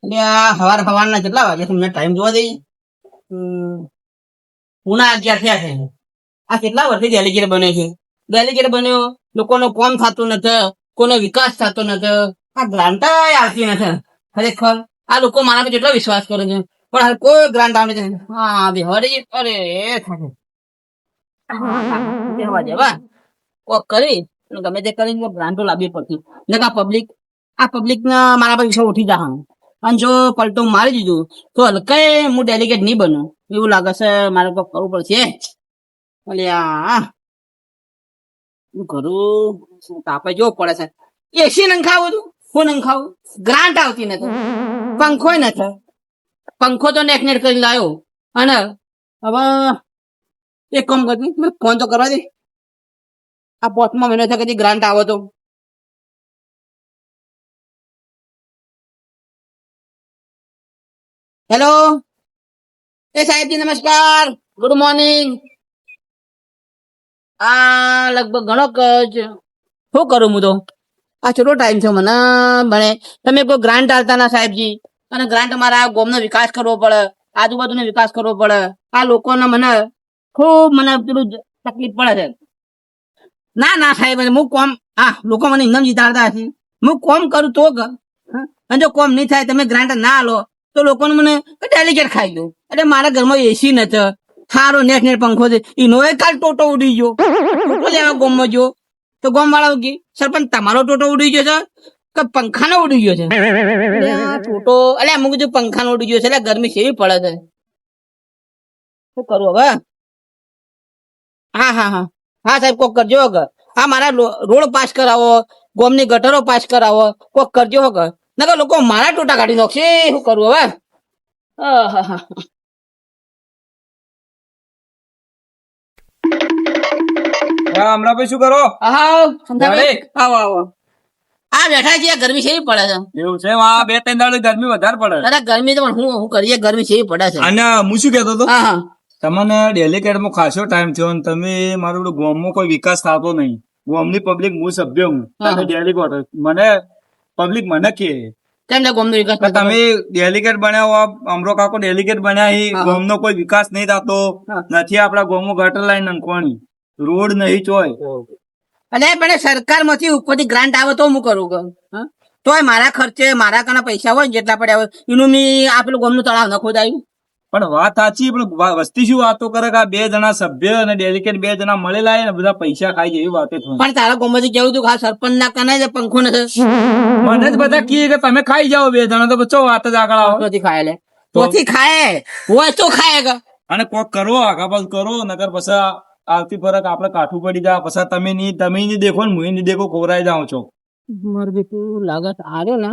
એટલે આ સવારના કેટલા વાગે છે? મને ટાઈમ જોવા દઈ. પુના 11 થયા છે. આ કેટલા વર્ષથી ડેલિગેટ બને છે? ડેલિગેટ બન્યો, લોકોનો કોમ થતું નથી, કોનો વિકાસ થતો નથી, આ ગ્રાન્ટ આવતી નથી. ખરેખર આ લોકો મારા પર કેટલો વિશ્વાસ કરે છે, પણ હાલ કોઈ ગ્રાન્ટ આવે છે. હા બિહારી અરે થાય કહેવા જેવા કોક કરી અને ગમે તે કરીને ગ્રાન્ટો લાવવી પડતી. એટલે આ પબ્લિક ના મારા પર વિશ્વાસ ઉઠી જા. અને જો પલટો મારી દીધું તો હલકાઈ હું ડેલિગેટ નહીં બનું એવું લાગે છે. મારે કોઈ કરવું પડશે. અલ્યા શું કરું? તાપે જોવું પડે છે. એસી નંખાવું હતું, હું નંખાવું? ગ્રાન્ટ આવતી નથી, પંખો નથી. પંખો તો નેટ કરી લાવ્યો. અને હવે એક કામ કરતી, ફોન તો કરવા દે. આ 5મા મહિનો થાય કદી ગ્રાન્ટ આવો તો. હેલો એ સાહેબજી, નમસ્કાર, ગુડ મોર્નિંગ. આ લગભગ ઘણો જ શું કરું હું તો? આ છોટો ટાઈમ છે મને ભણે. તમે કોઈ ગ્રાન્ટ આવતા ના સાહેબજી, અને ગ્રાન્ટ મારા ગામનો વિકાસ કરવો પડે, આજુબાજુનો વિકાસ કરવો પડે. આ લોકોને મને ખૂબ પેલું તકલીફ પડે છે. ના ના સાહેબ, હું કોમ લોકો મને ઇનામ જીતાડતા હશે. હું કોમ કરું તો અને જો કોમ નહીં થાય, તમે ગ્રાન્ટ ના આલો તો લોકોને મને ડેલિકેટ ખાઈ ગયું. એટલે મારા ઘરમાં એસી નથી, સારો નેટ પંખો છે. એનો કાલ ટોટો ઉડી ગયો. ટોટો લેવા ગોમમાં ગયો તો ગોમ વાળા કે સરપંચ તમારો ટોટો ઉડી ગયો છે કે પંખાનો ઉડી ગયો છે? ટોટો એટલે અમુક જો પંખાનો ઉડી ગયો છે. એટલે ગરમી કેવી પડે છે. શું કરું હવે? હા હા હા હા સાહેબ, કોક કરજો. હા મારા રોડ પાસ કરાવો, ગોમની ગટરો પાસ કરાવો, કોક કરજો. નકર લોકો મારા ટોટા કાઢી નાખશે. શું કરવું હવે? હમણાં ભાઈ શું કરો? આવો આવો. આ બેઠા છીએ, ગરમી કેવી પડે છે. એવું છે? આ 2-3 દાડે ગરમી વધારે પડે. અરે ગરમી તો પણ હું કરીએ, ગરમી કેવી પડે છે. અને હું શું કેતો હતો, હા હા તમને ડેલિકેટમાં ખાસો ટાઈમ થયો અને તમે મારું ગામમાં કોઈ વિકાસ થતો નહીં. ગામની પબ્લિક હું સભ્ય હું, તમે ડેલિકેટ. મને પબ્લિક મને કે કેમ ગોમનો વિકાસ કે તમે ડેલિકેટ બન્યા, અમરો કાકો ડેલિકેટ બન્યા, ગામનો કોઈ વિકાસ નહીં થતો નથી. આપડા ગામમાં ગટર લાઈન નંખવાની, રોડ નહીં ચોય. અને પણ સરકાર માંથી ઉપરથી ગ્રાન્ટ આવે તો હું કરું. તોય મારા ખર્ચે મારા કના પૈસા હોય જેટલા પડ્યા હોય એનું મેં આપેલું ગોમનું તળાવ ન ખોદાયું. પણ વાત સાચી, પણ વસ્તી શું વાતો કરે કે આ 2 જણા સભ્ય અને ડેલિકેટ 2 જણા મળેલા ને બધા પૈસા ખાઈ જાય એવી વાતો થાય. પણ તારા ગોમમાંથી કેવું તું ખાસ સરપંચ ના કને પંખો નથી. મને જ બધા કહે કે તમે ખાઈ જાઓ 2 જણા, તો બચો વાત જ આગળ આવો. તોથી ખાય લે, તોથી ખાય હોય તો ખાય. અને કોક કરો, આગા પાછ કરો, નકર પછી આવતી ફરક આપડે કાઠું પડી જાય. પછી તમે નહીં દેખો ને હું નહીં દેખો, ખોરાઈ જાઓ છો. મારે બીજું લાગત આવ્યો ને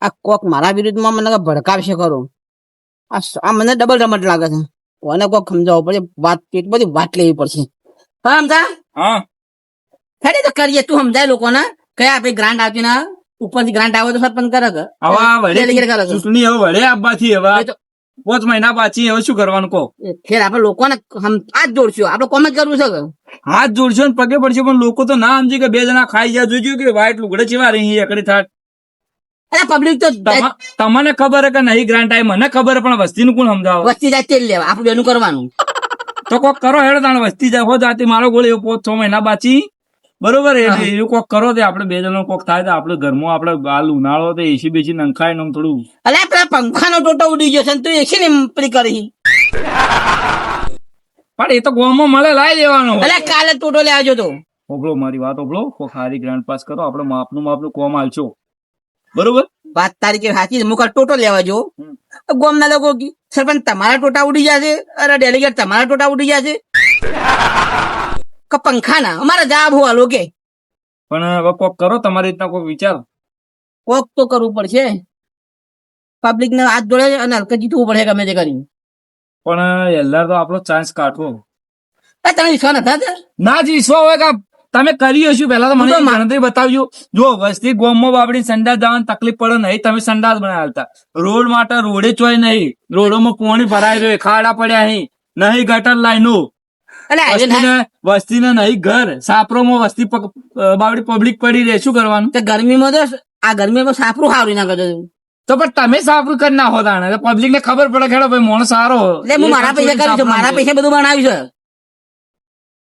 આ કોક મારા વિરુદ્ધમાં મને ભડકાવશે ખરો. આ મને ડબલ રમત લાગે છે. કોને કોક સમજાવવું પડે, વાત બધી વાત લેવી પડશે. હા સમજા? હા ખરી તો કરીએ. તું સમજાય લોકોને કયા આપડે ગ્રાન્ટ આવતી ના ઉપરથી ગ્રાન્ટ આવે તો સરપંચ કરે કે ચૂંટણી હવે વડે આપવાથી હવે 5 મહિના પાછી હવે શું કરવાનું કહો? ફેર આપડે લોકોને હાથ જોડશું, આપડે કોમ જ કરવું છે. હાથ જોડશો ને પગે પડશે, પણ લોકો તો ના સમજી કે 2 જણા ખાઈ જાય. જોજો કે વાઈટ લુગડે ચેવા રહી એકડી થાટ. અરે પબ્લિક તો તમને ખબર કે નહીં ગ્રાન્ટ આવી, મને ખબર, પણ વસ્તી નું કોણ સમજાવો? વસ્તી જાય તેલ લેવા, આપડે એનું કરવાનું. તો કોક કરો હેડ તાણ. વસ્તી જાય હો જાતી મારો ગોળ એવો 5-6 મહિના બાચી, બરોબર? એવું કોક કરો તે આપડે 2 જણા કોક થાય તો આપડે ઘરમાં આપડે હાલ ઉનાળો તો એસી બેસી નંખાય ને થોડું. અલે પેલા પંખાનો ટોટો ઉડી ગયો છે તું એસી ને પેલી કરી. પણ એ તો ગોમાં મળે, લાવી દેવાનો. અલે કાલે ટોટો લેવા જો તો. ઓબળો મારી વાત ઓબળો, કોક હારી ગ્રાન્ટ પાસ કરો, આપડે માપનું કોમ હાલશો, બરોબર? વાત તારીખે સાચી. હું કાલ ટોટો લેવા જો, ગોમ ના લોકો સરપંચ તમારા ટોટા ઉડી જશે, અરે ડેલિગેટ તમારા ટોટા ઉડી જશે કે પંખા ના અમારા જવાબ હોવા લોકો. પણ હવે કોક કરો, તમારી રીતના કોક વિચાર. કોક તો કરવું પડશે. પબ્લિક ને હાથ જોડે અને હલકે જીતવું પડે ગમે તે કરી. પણ એલ્લાર તો આપણો ચાન્સ કાઢવો. તમે વિશ્વાસ નથી? ના જ વિશ્વાસ હોય કે તમે કરી હશું. પેલા તો મને ગણતરી બતાવજો. જો વસ્તી ગોમમાં બાબડી સંડાસ જવાની તકલીફ પડે નહીં, તમે સંડાસ બનાવતા. રોડ માટે રોડે ચોય નહીં, રોડોમાં પાણી ભરાય રહ્યો, ખાડા પડ્યા નહીં ગટર લાઈનો, વસ્તીને નહીં ઘર. સાપરોમાં વસ્તી બાબડી પબ્લિક પડી રહે, શું કરવાનું? ગરમીમાં તો આ ગરમીમાં સાપરું સારું ના કરતો. તો પણ તમે સાફ કરી નાખો તાણે પબ્લિક ને ખબર પડે ખેડો ભાઈ મોણ સારો એટલે હું મારા પૈસા કર્યું છે, મારા પૈસા બધું બનાવ્યું છે.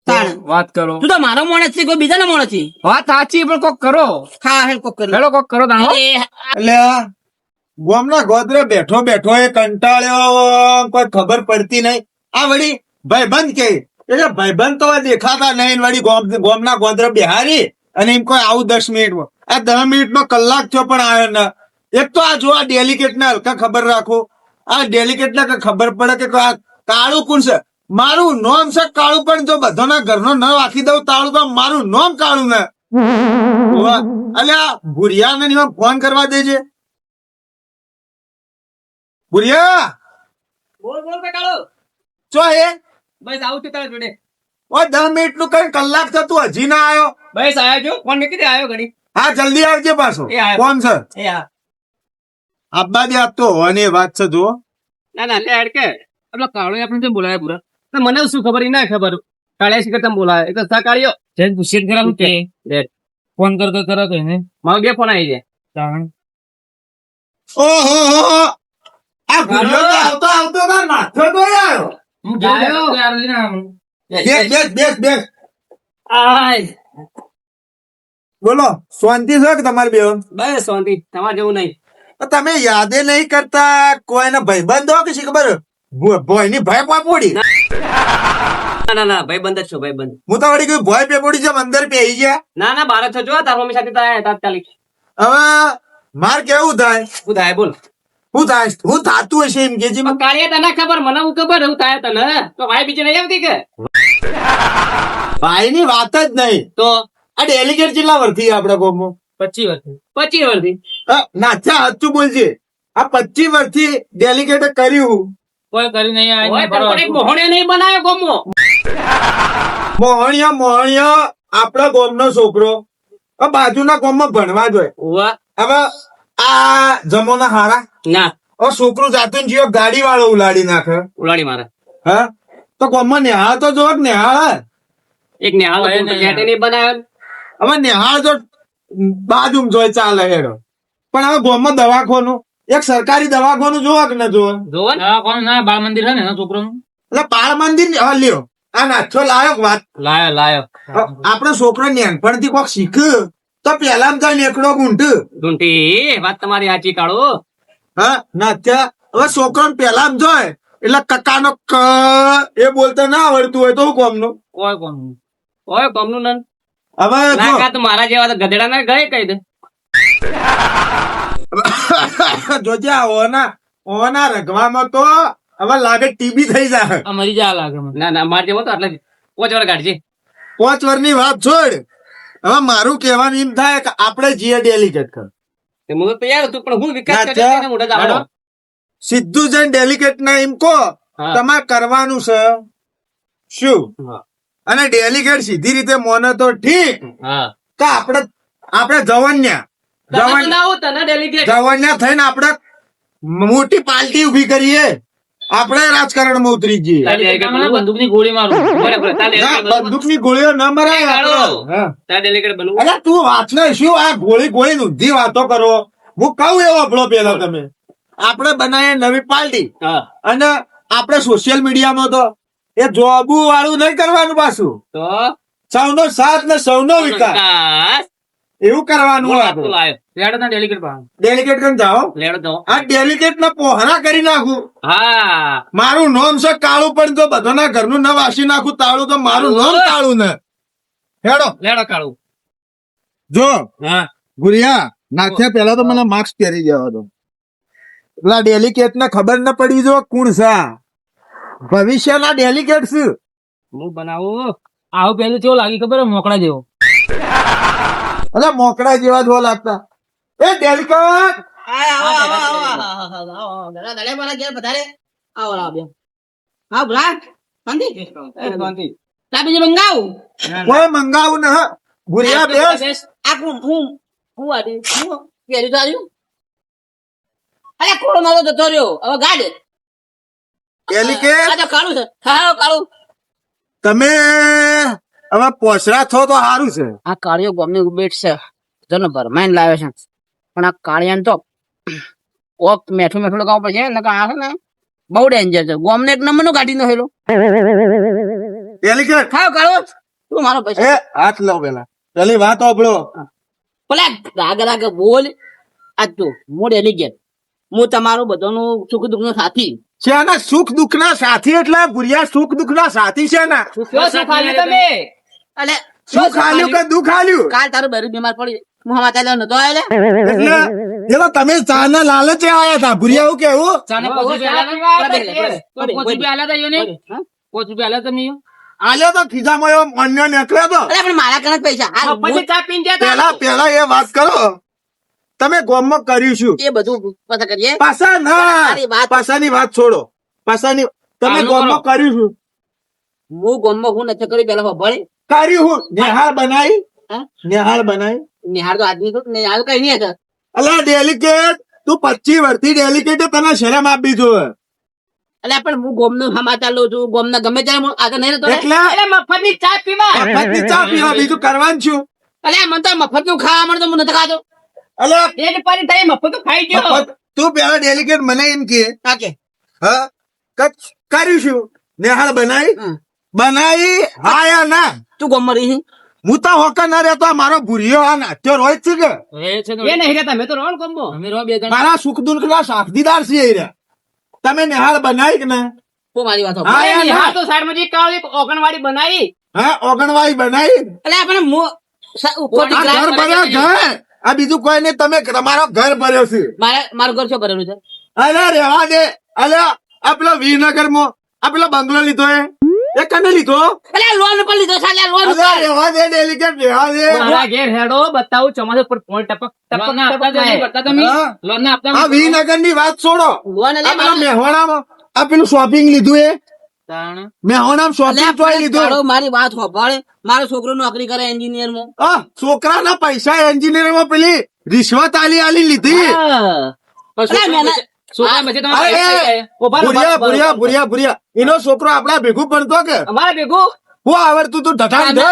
તાણ. વાત કરો તું તો મારો માણસ છે, કોઈ બીજાનો માણસ છે. વાત સાચી પણ કોક કરો હા હેડ કોક કરી. ખેડો કોક કરો તાણો એ એટલે ગોમના ગોદરે બેઠો બેઠો એ કંટાળ્યો, કોઈ ખબર પડતી નહીં. આ વળી ભાઈબંધ કે એટલે ભાઈબંધ તો દેખાતા નહીં. વળી ગોમના ગોદરે બેહારી અને એમ કોઈ આવું 10 મિનિટમાં, આ 10 મિનિટનો કલાક થયો પણ આવ્યો ને. એક તો આ જો આ ડેલિકેટ ને હલકા ખબર રાખો, આ ડેલિકેટ ને ખબર પડે કે આ કાળું કોણ છે. મારું નોમ છે કાળું, પણ જો બધાના ઘરનો ન રાખી દઉં તાળું તો મારું નોમ કાળું ને. અલ્યા ભુરિયા ને ફોન કરવા દેજે. ભુરિયા બોલ બોલ કે કાળો. ચો હે બસ આવું છું તારા જોડે. ઓ 10 મિનિટ નું કઈ કલાક થતું હજી ના આવ્યો. બસ આયો જો ફોન મેં કીધું આયો ઘડી. હા જલ્દી આવજે પાછો. એ આવ્યો. કોણ છે એ હા. આબ્બા દે આપ તો હોવાની વાત છે જો. ના ના લે હેડ કે આપલા કાળો આપણે કેમ બોલાયા પૂરા. તો મને શું ખબર ઈ ના ખબર. કાળિયા શિખર તમે બોલાય એક સા કાળિયો. જેન પૂછીને કરાવું કે ફોન કરતો કરો તો એને મારો 2 ફોન આવી જાય. ઓહો આ ભુરિયો તો આવતો આવતો ના નાથ્યો તો આવ્યો. બેસ બેસ બેસ બેસ. બોલો શાંતિ છે કે તમારી બેન? બસ શાંતિ, તમારે જેવું નહીં. તમે યાદે નહીં કરતા કોઈને ભાઈબંધ હો કે શી ખબર ભોયની ભાઈ પાપોડી. ના ના ભાઈ બંધ જ છો ભાઈ બંધ. હું તો વળી કોઈ ભોય પેપોડી છે અંદર પેઈ ગયા. ના ના બાર છો જો તાર મમ્મી સાથે તાત્કાલિક. હવે માર કેવું થાય? શું થાય બોલ. શું થાય? હું થાતું હશે એમ કે કાળિયા તને ખબર, મને હું ખબર હું થાય તને. તો ભાઈ બીજે નહીં આવતી કે ભાઈ ની વાત જ નહીં. તો આ ડેલિકેટ કેટલા વર્ષથી આપડે કોમો? 25 વર્ષથી નાચા સાચું બોલજે. આ 25 વર્ષથી ડેલિકેટ કર્યું. કોઈ કરી નહીં મોહણે નહીં બનાવ્યો ગોમો. મોહણિયા આપડા ગામનો છોકરો બાજુના ગામમાં ભણવા જોઈએ. હવે આ જમોના હારા ના છોકરું જાતું જીવો ગાડી વાળો ઉલાડી નાખે. ઉલાડી મારે હા તો ગામમાં નિહાળ તો જો નિહાળ. એક નિહાળ નહીં બનાવ્યો. હવે નિહાળ જો બાજુ જોઈ ચાલે હેડો. પણ હવે ગામમાં દવાખાનું એક સરકારી દવાખાનું જોવા કે ન જોવા? બાળ મંદિર છે ને છોકરો એટલે બાળ મંદિર લ્યો આ નાચો લાયો વાત. લાયો આપડે છોકરો નાનપણથી કોક શીખ તો પેલા જઈને એકડો ઢૂંઢી વાત તમારી સાચી કાઢો. હા નાચ્યા. હવે છોકરો પેલા જોય એટલે કકાનો ક એ બોલતા ના આવડતું હોય તો હું કોમનું કોઈ કોમનું નન. હવે જો મારા જેવા ગધેડા ના ગયે કહી દે. જોજે ઓના રગવામાં તો હવે લાગે ટીબી થઈ જાય. મરી જા લાગે. ના ના મારે જેવો તો એટલે 5 વાર કાઢજે. 5 વર્ષની વાત છોડ. હવે મારું કહેવાનું એમ થાય કે આપણે જીએ ડેલિકેટ કર. હું તો તૈયાર હતું પણ હું વિકાસ કર્યો મોઢા દાડો. સીધું જઈને ડેલિકેટ ના એમ કહો તમારે કરવાનું છે શું? અને ડેલિકેટ સીધી રીતે મોને તો ઠીક. તો આપણે જવન્યા થઈને આપણે મોટી પાર્ટી ઉભી કરીએ. આપણે રાજકારણમાં ઉતરી જઈએ. બંદૂકની ગોળી મારું. બંદૂકની ગોળીઓ ન મરાય. અરે તું વાત ને શું આ ગોળી ઊંધી વાતો કરો. હું કહું એવો આપણો પેલા તમે આપણે બનાવીએ નવી પાર્ટી અને આપણે સોશિયલ મીડિયામાં તો એ જોબુ વાળું નહીં કરવાનું પાછું. તો સૌનો સાથ ને સૌનો વિકાસ એવું કરવાનું હોય. ડેલિકેટ કરીને જાઓ. આ ડેલિકેટ ને પોહરા કરી નાખું. મારું નામ છે કાળું, પણ જો બધાના ઘરનું ન વાસી નાખું તાળું તો મારું નામ કાળું ને. હેડો કાળું જો ગુરિયા નાખ્યા પેલા તો મને માર્ક્સ પહેરી જવા દો. પેલા ડેલિકેટ ને ખબર ન પડી જો કોણ છે. ભવિષ્યના ડેલિકેટ છે. હું બનાવું આવું પેલું કેવું લાગી ખબર મોકળા જેવો. અરે મોકળા જેવા જ લાગતા. એ ડેલિકેટ કોઈ મંગાવું ને ગુરિયા બેસ. કોળો મારો જતો રહ્યો હવે ગાડ. ડેલિકેટ કાળું છે. કાળું તમે હવે પોસરા થો તો સારું છે. આ કાળિયો ગોમની ઉભેટ છે જનો ભરમાઈને લાવે છે પણ આ કાળિયાને તો કોક મેઠું મેઠું લગાવવું પડશે નકર આ છે ને બહુ ડેન્જર છે ગોમને એક નંબર નો કાઢી નાખેલો ડેલિકેટ ખાવ કાઢો તું મારો પૈસા એ હાથ લાવ પેલા પેલી વાત ઓબળો પેલા રાગ રાગ બોલ આજ તો હું ડેલિકેટ હું તમારું બધાનું સુખ દુઃખ નો સાથી છે ના સુખ દુઃખ ના સાથી એટલે ભુરિયા સુખ દુઃખ ના સાથી છે ને શું સુખ આલ્યું તમે અલે સુખ આલ્યું કે દુઃખ આલ્યું કાલ તારું બેરું બીમાર પડી હું હમાતા લેવા નતો આવેલે એટલે એલો તમે ચા ના લાલચે આયા હતા ભુરિયા એવું કેવું આલ્યો તો ખિસ્સામાં એવો અન્ય નીકળ્યો તો અરે પણ મારા કણ પૈસા પેલા પેલા એ વાત કરો તમે ગોમમાં કર્યું શું એ બધું પતા કરીએ પાછા ના તારી વાત. પાછાની વાત છોડો પાછાની તમે ગોમમાં કર્યું શું હું ગોમમાં હું નથી કર્યું પેલા ભણે કર્યું હું નિહાળ બનાવી હા? નિહાળ બનાવી નિહાળ તો આદમી તો નિહાળ કઈ નહીં હતા અલા ડેલિકેટ તું 25 વર્ષથી ડેલિકેટ તને શરમ આપી જોવે એટલે પણ હું ગોમનું સમાચાર લઉં છું ગોમના ગમે ત્યારે હું આગળ નહીં રહેતો એટલે મફતની ચા પીવા મફતની ચા પીવા બીજું કરવાનું છું એટલે મને તો મફત નું ખાવા મળે તો હું નથી ખાતો અલા પેટ પાડી થાય મફત તો ખાઈ ગયો મફત તું પેલા ડેલિકેટ મને એમ કે કાકે હા કર્યું શું નિહાળ બનાવી હમ. બનાવી હા યા ના તું ગોમમાં રહી હું તો હોકા ના રહેતો આ મારો ભૂરિયો આ નાટ્યો રોહિત છે કે એ નહીં રહેતા મેં તો રોણ ગમો અમે રો બે જણ મારા સુખ દુઃખ ના સાક્ષીદાર છે એ રહ્યા. તમે નિહાળ બનાવી કે ના તો મારી વાત હા, યાર, ના. તો સાઈડ માં કાળી ઓગણવાડી બનાવી હા ઓગણવાઈ બનાવી એટલે આપણે ઉપરથી આ ગ્લાસ ઘર ભર્યો બનાવી. ઘર આ બીજું કોઈ નહીં તમે તમારો ઘર ભર્યો છે મારું ઘર શું કરેલું છે અરે રેવા દે અલે આ પેલો વિનગર માં આ પેલો બંગલો લીધો એ કને લીધો એટલે લોન પર લીધો સાલે લોન અરે રેવા દે ડેલિકેટ રેવા દે મારા ઘેર હેડો બતાવું ચોમાસું પર પોઈન્ટ ટપક હા. આ વિનગર ની વાત છોડો લોન આ પેલો મેહોણામાં આ પેલું શોપિંગ લીધું એ મેહોણામાં શોપિંગ ચોઈ લીધું મારી વાત હોભળ મારો છોકરો નોકરી કરે એન્જિનિયર માં આ છોકરાના પૈસા એન્જિનિયર માં પેલી રિશ્વત આલી લીધી ભુરિયા એનો છોકરો આપડા ભેગું ભણતો કે અમારે ભેગું હું આવડતું તું ઢટાણ દે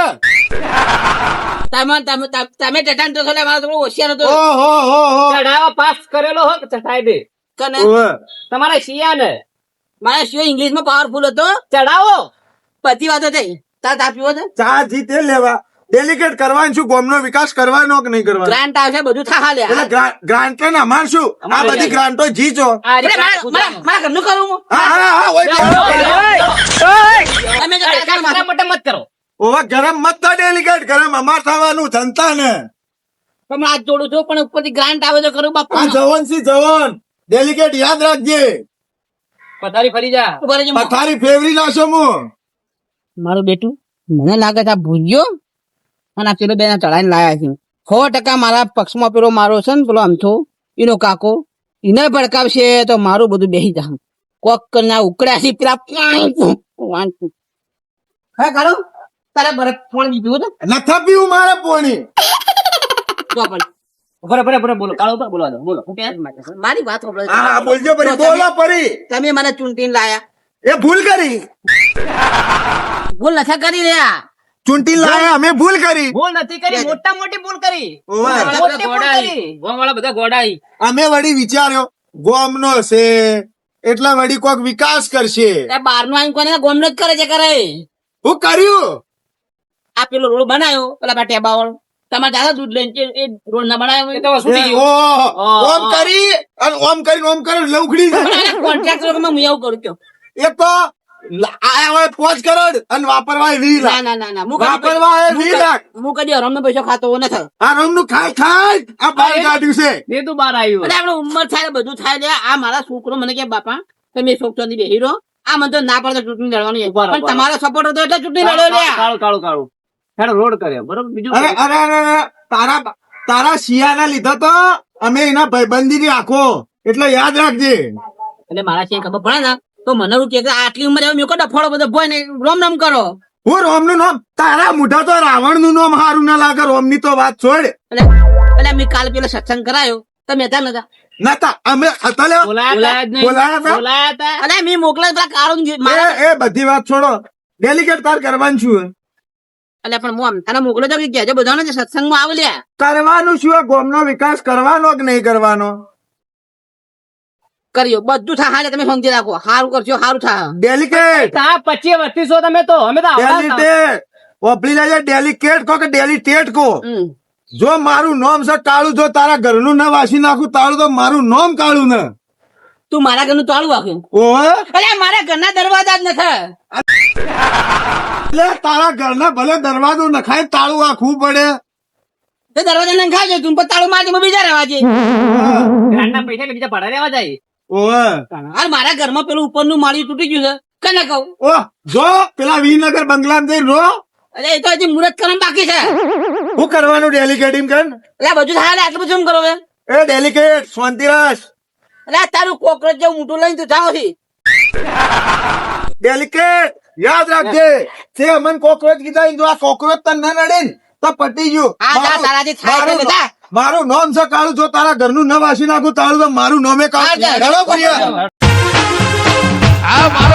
તમે ચટાણ તો થોડા મારો છોકરો હોશિયાર હતો ઓહો હો હો ચઢાવા પાસ કરેલો હો કે ચટાઈ દે કને ઓવે. તમારા શિયા ને મારા શિયો ઇંગ્લિશ માં પાવરફુલ હતો ચડાવો બધી વાતો થઈ તાર તાપ્યો છે ચા જીતે લેવા ડેલિકેટ કરવાનું શું ગોમનો વિકાસ કરવાનો કે નહીં કરવાનો ગ્રાન્ટ આવશે બધું થા લે એટલે ગ્રાન્ટ ને અમાર શું આ બધી ગ્રાન્ટો જીજો મારા ઘરનું કરું હું હા હા હા તમે જો મારા મોટા મત કરો ઓવા ગરમ મત તો ડેલિકેટ ગરમ અમાર થવાનું જનતા ને તમે હાથ જોડું છું પણ ઉપરથી ગ્રાન્ટ આવે તો કરું બાપુ આ જવાન સી જવાન ડેલિકેટ યાદ રાખજે પથારી ફરી જા પથારી ફેવરી નાખો હું મારું બેટું મને લાગે છે આ ભૂલ્યો અને આ પેલો બેના ચડાઈને લાયા છે 100% મારા પક્ષમાં પેલો મારો છે ને પેલો અમથો એનો કાકો એને ભડકાવશે તો મારું બધું બેસી જા કોક કરીને ઉકળ્યા છે પેલા હા કાઢો તારે બરફ ફોન દીધું હતું નથી પીવું મારે પોણી બોલો કાળો બોલો બોલો મારી વાત સાંભળો. હા બોલજો પરી બોલો પરી તમે મને ચૂંટીને લાયા એ ભૂલ કરી ભૂલ નથી કરી રહ્યા ચૂંટી લાયા અમે ભૂલ કરી ભૂલ નથી કરી મોટા મોટી ભૂલ કરી ઓવે. મોટી ભૂલ કરી ગોમવાળા બધા ગોડાઈ અમે વળી વિચાર્યો ગોમનો છે એટલે વળી કોક વિકાસ કરશે બાર નું આઈ કોને ગોમનો જ કરે છે કરે હું કર્યું આ પેલો રોડ બનાવ્યો પેલા બા ટેબા વાળો તમારે દાદા દૂધ લઈને એ રોડ ના બનાવ્યો એ તો છૂટી ગયો ઓહો. ઓમ કરી અને ઓમ કરીને લવખડી જાય. કોન્ટ્રાક્ટર હું એવું કરું કયો એક તો આયા હોય 5 કરોડ અને વાપરવા 20 ના લાખ ના ના વાપરવા 20 લાખ હું કદી હરામ નો પૈસો ખાતો નથી આ રંગનું ખાય આ બહાર કાઢ્યું છે એ તું બહાર આવ્યું એટલે આપણે ઉંમર થાય બધું થાય લે આ મારા છોકરો મને કે બાપા તમે છોકરો ની બેહી રહો આ મને તો ના પડે ચૂંટણી લડવાની પણ તમારો સપોર્ટ હતો એટલે ચૂંટણી લડ્યો લે કાળું રોડ કર્યો બરોબર બીજું અરે અરે અરે તારા શિયાના લીધા તો અમે એના ભાઈબંધી ની રાખો એટલે યાદ રાખજે એટલે મારા છે ખબર પડે ને તો મને એવું કે આટલી ઉંમર મેં કો ડફોડો બધો ભોય ને રોમ રોમ કરો હું રોમ નું નામ તારા મોઢા તો રાવણ નું નામ હારું ના લાગે રોમ ની તો વાત છોડ એટલે મેં કાલ પેલો સત્સંગ કરાયો તમે હતા નતા નતા અમે હતા લે બોલાયા હતા અરે મેં મોકલાય પેલા કાળું એ બધી વાત છોડો ડેલિકેટ તાર કરવાનું છું એટલે પણ હું તને મોકલો તો કે કહેજો બધાને સત્સંગમાં આવે લ્યા કરવાનું શું ગોમનો વિકાસ કરવાનો કે નહીં કરવાનો કર્યો બધું થા હાલે તમે સમજી રાખો સારું કરશો સારું થા ડેલિકેટ હા 25 છો તમે તો અમે તો આવતા હતા. ડેલિકેટ ઓપલી લેજે ડેલિકેટ કો કે ડેલિટેટ કો જો મારું નામ છે કાળું જો તારા ઘરનું ના વાસી નાખું તાળું તો મારું નામ કાળું ને તું મારા ઘરનું તાળું વાગ્યું ઓહે અરે મારા ઘરના દરવાજા જ નથી એટલે તારા ઘરના ભલે દરવાજો નખાય તાળું આખવું પડે તે દરવાજા નંખાઈ જાય તું પણ તાળું મારી બીજા રહેવા છે ગ્રાન્ડના પૈસા બીજા ભાડા લેવા જાય. ઓહે અરે મારા ઘરમાં પેલું ઉપરનું માળિયું તૂટી ગયું છે કને કહું ઓહ જો પેલા વિનગર બંગલામાં જઈને રો અરે એ તો હજી મુહૂર્ત કરવાનું બાકી છે શું કરવાનું ડેલિકેટિંગ કર એટલે આ બધું થાય આટલું બધું શું કરો બે એ ડેલિકેટ શાંતિરાજ એટલે આ તારું કોકરોચ જેવું મોટું લઈને તું જાઓ છી ડેલિકેટ યાદ રાખજે તે અમન કોકરોચ કીધા જો આ કોકરોચ તને ના નડે ને તો પટી ગયું હા, જા, તારાથી થાય એટલે મારું- જા. મારું નામ છે કાળું જો તારા ઘરનું ન વાસી નાખું તાળું તો મારું નામે હા, જા. કાળું. ચલો, ભૈયા. આ મારો